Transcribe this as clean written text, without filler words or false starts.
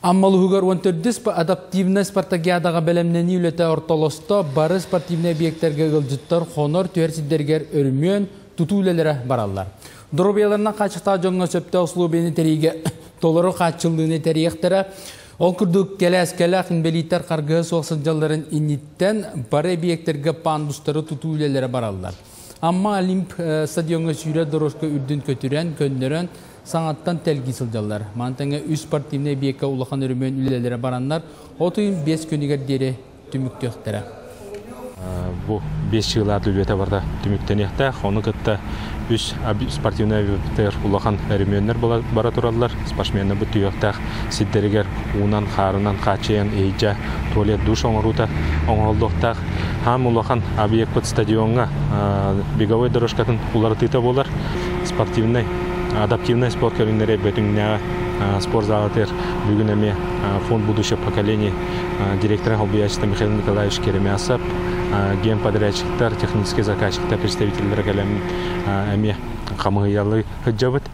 Аммалугар 14 адаптивный спартакиадаға бәлемнені үлеті ортолосто бары спортивный объекттерге ғылжыттар қонор түйерсіздергер өрмөн тұту үлелері баралар. Дұрубияларынан қачықта жоңға сөпті ұслубені тәрейге толыры қатшылдығыны тәрейектері ол күрдік келі-әскелі ақынбелиттер қарғы соқсынжаларын инниттен бары объекттерге пандустары тұту үлелері баралар. Амма Олимп стадионға сүйре дұрышқа үрдін көтірен, көннерен саңаттан тәлгі сылжалар. Мантаңа үз спортивный объектке улақан өрімен үлелері баранлар, отойын 5 көнігер дері түмікті өқтері. Бұл 5 жылады үлбеті барда түміктен еқті. Оны күтті үз спортивный объекттер улақан өріменлер бара тұралар. Спортсменні бұтты өқтіқ сиддерігер уынан, қарынан, қачайын, ейджа, туалет, душ оңырута оңғалдықтақ. Хам улақан объект под стадионға беговой дорожкатын улары тыта болар. Спортивный адаптивный спорт көрінері бөтіңіне спорт залатыр бүгін әме фонд будущего поколения директора Холбиячеста Михаил Николаевич Керемясов, генподрядчиктар, технический заказчиктар, представителер кәлем әме қамығыялы хүджабыт.